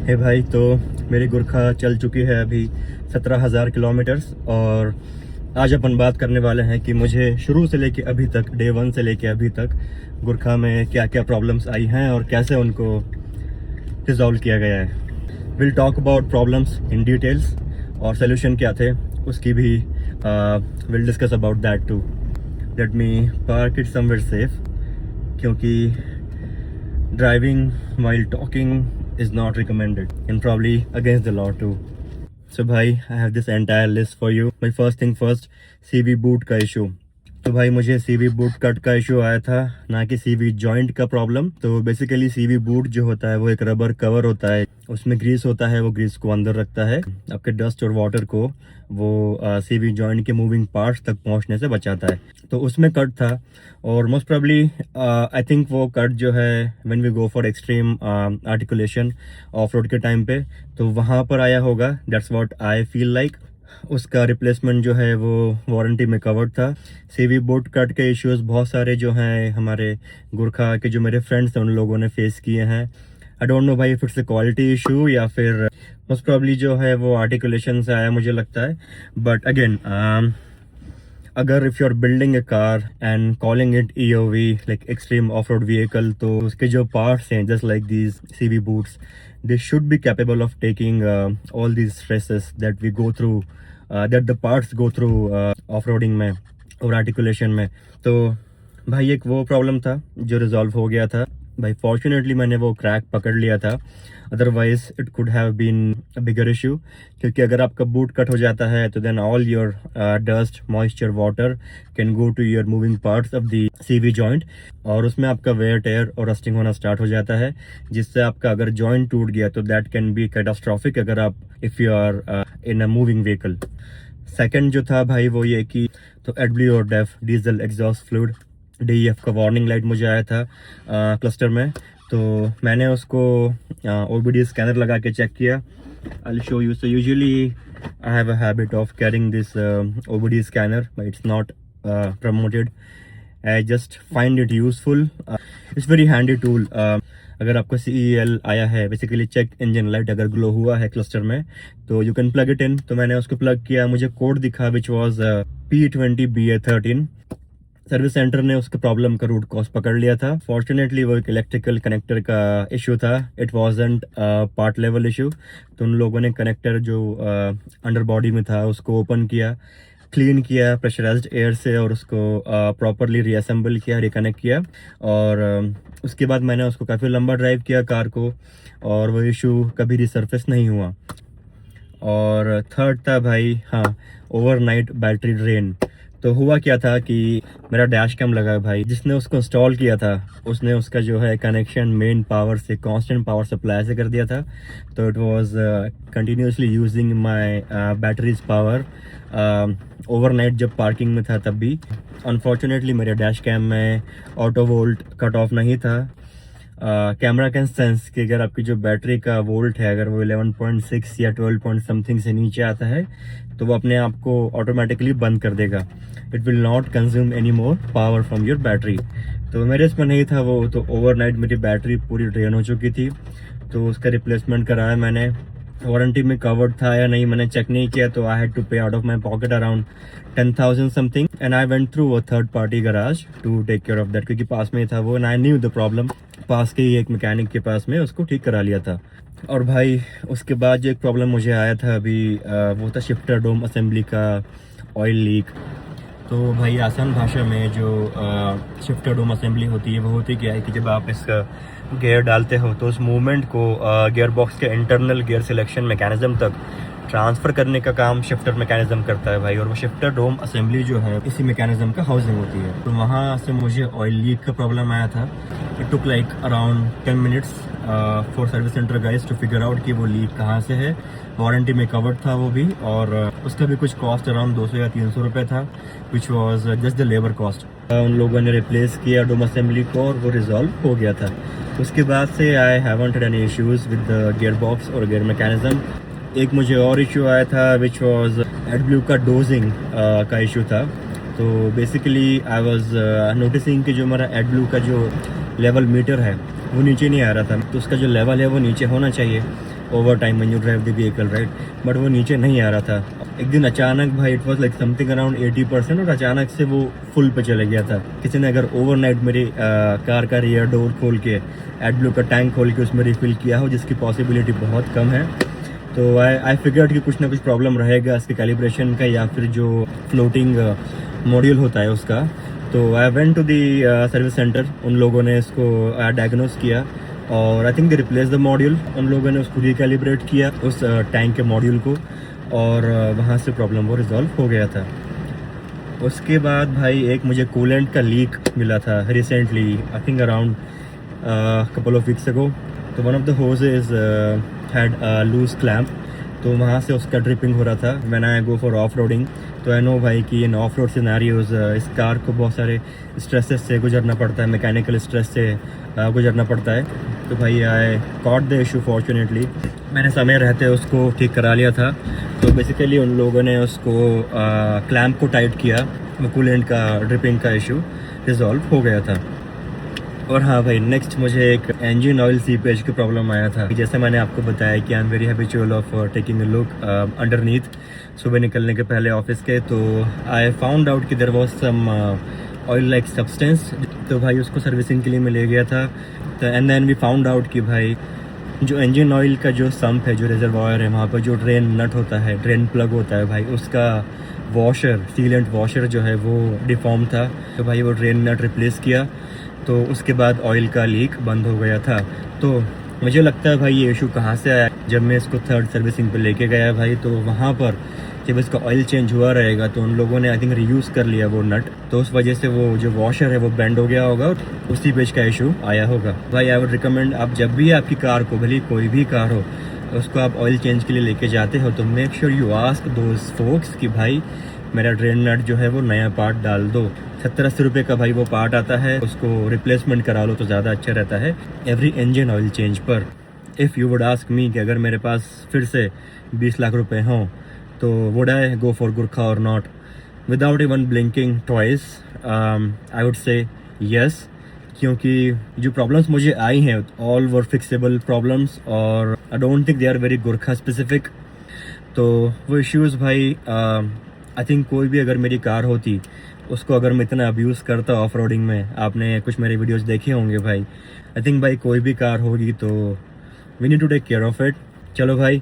है भाई। तो मेरी गुरखा चल चुकी है अभी 17,000 किलोमीटर्स, और आज अपन बात करने वाले हैं कि मुझे शुरू से लेके अभी तक, डे 1 से लेके अभी तक गुरखा में क्या क्या प्रॉब्लम्स आई हैं और कैसे उनको रिजॉल्व किया गया है। Will talk about problems in details, और सोल्यूशन क्या थे उसकी भी will discuss about that too. Let me park it somewhere safe, क्योंकि driving while talking is not recommended and probably against the law too. So भाई, I have this entire list for you. My first thing first, CV boot का issue. तो भाई मुझे CV boot cut का issue आया था, ना कि CV जॉइंट का प्रॉब्लम। तो बेसिकली CV boot जो होता है वो एक रबर कवर होता है, उसमें ग्रीस होता है, वो ग्रीस को अंदर रखता है, आपके डस्ट और वाटर को वो CV जॉइंट के मूविंग पार्ट्स तक पहुंचने से बचाता है। तो उसमें कट था, और मोस्ट प्रोबेबली आई थिंक वो कट जो है when we go for extreme articulation off road के टाइम पे, तो वहाँ पर आया होगा। That's what I feel like. उसका रिप्लेसमेंट जो है वो वारंटी में कवर्ड था। CV बोट कट के इश्यूज बहुत सारे जो हैं हमारे गुरखा के जो मेरे फ्रेंड्स हैं उन लोगों ने फेस किए हैं। आई डोंट नो भाई if it's a quality issue या फिर मोस्ट प्रोबेबली जो है वो आर्टिकुलेशन से आया, मुझे लगता है। बट अगेन, अगर if you are building a car and calling it EOV like extreme off road vehicle, तो उसके जो पार्ट्स हैं just like these CV boots, they should be capable of taking all these stresses that we go through, that the parts go through off roading में और articulation में। तो भाई एक वो प्रॉब्लम था जो रिजॉल्व हो गया था भाई। फॉर्चुनेटली मैंने वो क्रैक पकड़ लिया था, otherwise it could have been a bigger issue. क्योंकि अगर आपका बूट कट हो जाता है तो then all your dust, moisture, water can go to your moving parts of the CV joint, और उसमें आपका वेयर टेयर और रस्टिंग होना स्टार्ट हो जाता है, जिससे आपका अगर जॉइंट टूट गया तो दैट कैन बी कैटास्ट्रॉफिक अगर आप if you are in a moving vehicle. Second जो था भाई वो ये कि तो AdBlue और DEF, diesel exhaust fluid, DEF का वार्निंग लाइट मुझे आया था क्लस्टर में। तो मैंने उसको OBD स्कैनर लगा के चेक किया। I will show you. So usually I have a habit of carrying this OBD scanner, but it's not promoted. I just find it useful. It's very handy tool. अगर आपको CEL आया है, basically check engine light, अगर glow हुआ है cluster में तो you can plug it in. तो मैंने उसको प्लग किया, मुझे कोड दिखा which was P20BA13। Service centre ने उसके प्रॉब्लम का रूट कॉज पकड़ लिया था। फॉर्चुनेटली वो एक इलेक्ट्रिकल कनेक्टर का इशू था, it wasn't part level issue. तो उन लोगों ने कनेक्टर जो अंडर बॉडी में था उसको ओपन किया, क्लीन किया प्रेशराइज्ड एयर से, और उसको प्रॉपरली रीअसेंबल किया, रिकनेक्ट किया। और उसके बाद मैंने उसको काफ़ी लंबा ड्राइव किया कार को, और वो इशू कभी रिसर्फेस नहीं हुआ। और थर्ड था भाई, हाँ, ओवरनाइट बैटरी ड्रेन। तो हुआ क्या था कि मेरा डैश कैम लगा है भाई, जिसने उसको इंस्टॉल किया था उसने उसका जो है कनेक्शन मेन पावर से, कांस्टेंट पावर सप्लाई से कर दिया था। तो it was continuously using my batteries power overnight, जब पार्किंग में था तब भी। अनफॉर्चुनेटली मेरे डैश कैम में ऑटो वोल्ट कट ऑफ नहीं था। कैमरा कैन सेंस कि अगर आपकी जो बैटरी का वोल्ट है अगर वो 11.6 या 12 पॉइंट समथिंग से नीचे आता है तो वो अपने आप को ऑटोमेटिकली बंद कर देगा। It will not consume any more power from your battery. तो मेरे इसमें नहीं था वो, तो ओवरनाइट मेरी बैटरी पूरी ड्रेन हो चुकी थी। तो उसका रिप्लेसमेंट कराया मैंने। वारंटी में कवर्ड था या नहीं मैंने चेक नहीं किया, तो I had to pay out of my pocket around 10,000 something, and I went through a third party garage to take care of that, क्योंकि पास में ही था वो, and I knew the problem. पास के ही एक मैकेनिक के पास में उसको ठीक करा लिया था। और भाई उसके बाद जो एक प्रॉब्लम मुझे आया था अभी, वो था शिफ्टर डोम असेंबली का ऑयल लीक। तो भाई आसान भाषा में जो शिफ्टर डोम असेंबली होती है वो होती क्या है कि जब आप इसका गियर डालते हो तो उस मूवमेंट को गियर बॉक्स के इंटरनल गियर सिलेक्शन मैकेनिज्म तक ट्रांसफ़र करने का काम शिफ्टर मैकेनिज्म करता है भाई। और वो शिफ्टर डोम असेंबली जो है इसी मैकेनिज्म का हाउसिंग होती है। तो वहाँ से मुझे ऑयल लीक का प्रॉब्लम आया था। It took like around 10 minutes for service centre guys to figure out कि वो लीक कहाँ से है। वारंटी में कवर्ड था वो भी, और उसका भी कुछ कॉस्ट अराउंड 200 या 300 रुपये था, which was just the labour cost. उन लोगों ने रिप्लेस किया डोम असेंबली को और वो रिजॉल्व हो गया था। उसके बाद से I haven't had any issues with the gear box और गियर मैकेनिज्म। एक मुझे और इशू आया था विच वॉज AdBlue का डोजिंग का इशू था। तो बेसिकली आई वॉज नोटिसिंग कि जो हमारा AdBlue का जो लेवल मीटर है वो नीचे नहीं आ रहा था। तो उसका जो लेवल है वो नीचे होना चाहिए, over time when you drive the vehicle, right. But वो नीचे नहीं आ रहा था। एक दिन अचानक भाई it was like something around 80% और अचानक से वो फुल पे चले गया था। किसी ने अगर ओवरनाइट मेरी कार का रियर डोर खोल के एडब्लू का टैंक खोल के उसमें रिफिल किया हो, जिसकी पॉसिबिलिटी बहुत कम है, तो आई फिगर्ड कि कुछ ना कुछ प्रॉब्लम रहेगा इसके कैलिब्रेशन का या फिर जो फ्लोटिंग मॉड्यूल होता है उसका। तो I went to the service centre, उन लोगों ने इसको डायग्नोस किया और I think they replace the module. उन लोगों ने उसको रिकैलिब्रेट किया उस टैंक के मॉड्यूल को और वहाँ से प्रॉब्लम वो रिजॉल्व हो गया था। उसके बाद भाई एक मुझे कूलेंट का लीक मिला था recently, I think around couple of weeks ago. तो one of the hoses had loose clamp, तो वहाँ से उसका ड्रिपिंग हो रहा था when I go for off roading. तो आई नो भाई कि इन ऑफ रोड सिनेरियोज इस कार को बहुत सारे स्ट्रेसेस से गुजरना पड़ता है, मैकेनिकल स्ट्रेस से गुजरना पड़ता है। तो भाई आई कॉट द इशू, फॉर्चुनेटली मैंने समय रहते उसको ठीक करा लिया था। तो बेसिकली उन लोगों ने उसको क्लैम्प को टाइट किया, वो कूलेंट का ड्रिपिंग का इशू रिजॉल्व हो गया था। और हाँ भाई, नेक्स्ट मुझे एक इंजन ऑयल सीपेज की प्रॉब्लम आया था। जैसे मैंने आपको बताया कि I am very habitual of taking a look underneath सुबह निकलने के पहले ऑफिस के। तो आई फाउंड आउट कि there was some oil like substance. तो भाई उसको सर्विसिंग के लिए मैं ले गया था। तो and then we found out कि भाई जो इंजन ऑयल का जो सम्प है, जो रिजर्वायर है, वहाँ पर जो ड्रेन नट होता है, ड्रेन प्लग होता है भाई, उसका वॉशर, सीलेंट वॉशर जो है वो डिफॉर्म था। तो भाई वो ड्रेन नट रिप्लेस किया, तो उसके बाद ऑयल का लीक बंद हो गया था। तो मुझे लगता है भाई ये इशू कहाँ से आया, जब मैं इसको थर्ड सर्विसिंग पे लेके गया भाई, तो वहाँ पर जब इसका ऑयल चेंज हुआ रहेगा तो उन लोगों ने आई थिंक रीयूज़ कर लिया वो नट, तो उस वजह से वो जो वॉशर है वो बेंड हो गया होगा और उसी पेज का इशू आया होगा। भाई आई वुड रिकमेंड, आप जब भी आपकी कार को, भले कोई भी कार हो, उसको आप ऑयल चेंज के लिए लेके जाते हो तो make sure you ask those folks कि भाई मेरा ड्रेन नट जो है वो नया पार्ट डाल दो। 70-80 रुपये का भाई वो पार्ट आता है, उसको रिप्लेसमेंट करा लो तो ज़्यादा अच्छा रहता है एवरी इंजन ऑयल चेंज पर। If you would ask me कि अगर मेरे पास फिर से 20 लाख रुपए हों तो would I go for Gurkha or not, without even blinking twice I would say yes. क्योंकि जो प्रॉब्लम्स मुझे आई हैं ऑल वर फिक्सेबल प्रॉब्लम्स और I don't think they are very Gurkha specific. तो वो इश्यूज़ भाई आई थिंक कोई भी अगर मेरी कार होती, उसको अगर मैं इतना अब्यूज़ करता ऑफ रोडिंग में, आपने कुछ मेरे वीडियोस देखे होंगे भाई, आई थिंक भाई कोई भी कार होगी तो we need to take care of it. चलो भाई,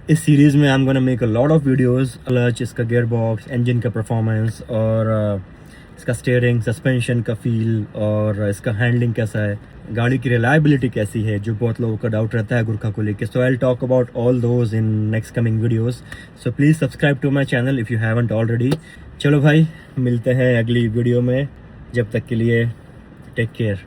इस सीरीज़ में I am gonna make a lot of videos, clutch, इसका गियर बॉक्स, इंजन का परफॉर्मेंस और इसका स्टीयरिंग, सस्पेंशन का फील और इसका हैंडलिंग कैसा है, गाड़ी की रिलायबिलिटी कैसी है, जो बहुत लोगों का डाउट रहता है गुरखा को लेके। So I will talk about all those in next coming videos. So please subscribe to my channel if you haven't already. चलो भाई, मिलते हैं अगली वीडियो में, जब तक के लिए टेक केयर।